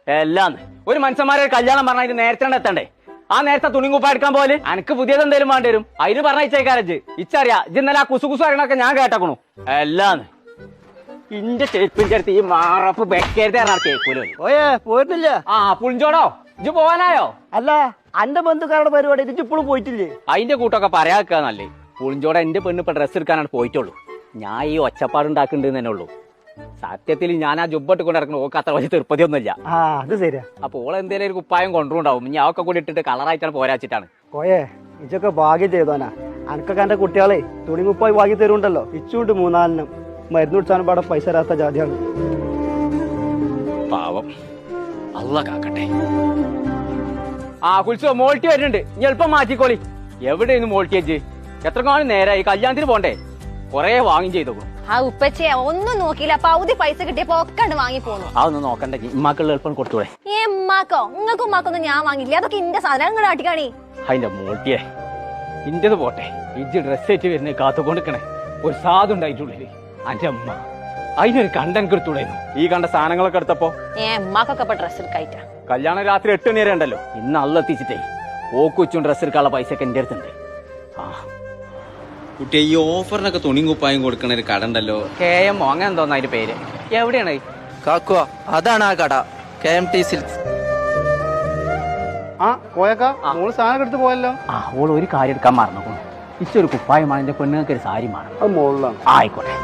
എല്ലാം ഒരു മനുഷ്യന്മാരെ കല്യാണം പറഞ്ഞാൽ അതിന് നേരത്തെ എത്തണ്ടേ? ആ നേരത്തെ തുണിങ്കുപ്പ എടുക്കാൻ പോലെ അനക്ക് പുതിയത് എന്തേലും വേണ്ടി വരും. അതിന് പറഞ്ഞയച്ചേക്കാരജ് ഇച്ചറിയാ. ഇജ് ഇന്നലെ ആ കുസുകുസു അറിയണൊക്കെ ഞാൻ കേട്ടക്കണു. എല്ലാം ഇന്റെ ചെരുപ്പിന്റെ അടുത്ത് ഈ മാറപ്പ് വെക്കരുത് കേൾക്കൂലോ. ഓയേ പോയിട്ടില്ല. ആ പുളിഞ്ചോടോ ഇജ് പോവാനായോ? അല്ല അന്റെ ബന്ധുക്കാരുടെ പരിപാടി ഇജ്ജ് ഇപ്പോഴും പോയിട്ടില്ലേ? അതിന്റെ കൂട്ടൊക്കെ പറയാക്കുക നല്ലേ. പുളിഞ്ചോടെ എന്റെ പെണ്ണ് ഇപ്പൊ ഡ്രസ്സ് എടുക്കാനാണ് പോയിട്ടുള്ളൂ. ഞാൻ ഈ ഒച്ചപ്പാടുണ്ടാക്കുന്നുണ്ട് തന്നെ ഉള്ളൂ. സത്യത്തിൽ ഞാൻ ആ ജുബട്ട് കൊണ്ട് ഇറക്കണം. ഓക്ക് അത്ര വലിയ തീർപ്പതി ഒന്നുമില്ല. അത് ശരിയാ. അപ്പൊ ഓൾ എന്തേലും ഒരു കുപ്പായം കൊണ്ടുണ്ടാവും. ഞാൻ ഒക്കെ കൂടി ഇട്ടിട്ട് കളറായിട്ടാണ് പോരാച്ചിട്ടാണ്. കോയേ ഇച്ചൊക്കെ ഭാഗ്യം ചെയ്തോനാ. അനക്കൊക്കെ എന്റെ കുട്ടികളെ തുണി കുപ്പായി വാങ്ങി തരുണ്ടല്ലോ. ഇച്ചുണ്ട് 3-4 മരുന്ന് കുടിച്ചാനും പാടെ പൈസ തരാത്ത ജാതിയാണ്. പാവം അള്ള കാക്കട്ടെ. ആ കുളിച്ചോ മോൾട്ടി വരുന്നുണ്ട്. ഇനി എളുപ്പം മാറ്റിക്കോളി. എവിടെയാണ് മോൾട്ടിയജ്? എത്ര കാലം നേരായി കല്യാണത്തിന് പോണ്ടേ? കൊറേ വാങ്ങി ചെയ്തോ. ആ ഉപ്പച്ചേ ഒന്നും നോക്കിയില്ല. പകുതി പൈസ കിട്ടിയപ്പോ ഒക്കെ വാങ്ങി പോന്നു. അതൊന്നും നോക്കണ്ട. ഇമ്മാക്കുള്ള എളുപ്പം കൊടുത്തൂടെ? ഉമ്മാക്കോ നിങ്ങൾക്കും ഉമ്മാക്കൊന്നും ഞാൻ വാങ്ങില്ല. അതൊക്കെ ഇന്റെ സാധനം നിങ്ങൾ ആട്ടിക്കാണി. അതിന്റെ മോൾട്ടിയെ ഇന്റത് പോട്ടെ. ഇജ്ജ് ഡ്രസ് ആയിട്ട് വരുന്ന കാത്തുകൊണ്ടിരിക്കണേ. ഒരു സാധു ഉണ്ടായിട്ടുള്ളില് അന്റെ അമ്മ അതിനൊരു കണ്ടൻ എടുത്തുള്ളായിരുന്നു. ഈ കണ്ട സാധനങ്ങളൊക്കെ എടുത്തപ്പോ ഉമ്മാക്കൊക്കെ ഇപ്പൊ ഡ്രസ് എടുക്കായിട്ടാ. കല്യാണം രാത്രി 8 മണി വരെ ഉണ്ടല്ലോ. ഇന്ന് അള്ളെത്തിച്ചിട്ടേ ഓക്കുച്ചും ഡ്രസ് എടുക്കാനുള്ള പൈസ ഒക്കെ എന്റെ അടുത്തുണ്ട്. ആ കുട്ടിയെ ഈ ഓഫറിനൊക്കെ തുണിയും കുപ്പായും കൊടുക്കണ ഒരു കട ഉണ്ടല്ലോ. KM അങ്ങനെ എന്തോന്ന അതിന്റെ പേര്. എവിടെയാണ് കാക്കുവ? അതാണ് ആ കട, KMT സിൽക്സ്. ആ കോയക്ക മോള് സാധനം എടുത്ത് പോയല്ലോ. ആ ഓൾ ഒരു കാര്യം എടുക്കാൻ മറന്നു. ഇച്ചൊരു കുപ്പായമാണ്. എന്റെ പെണ്ണുങ്ങൾക്ക് ഒരു സാരി വേണം. അത് മോളിലാണ്. ആയിക്കോട്ടെ.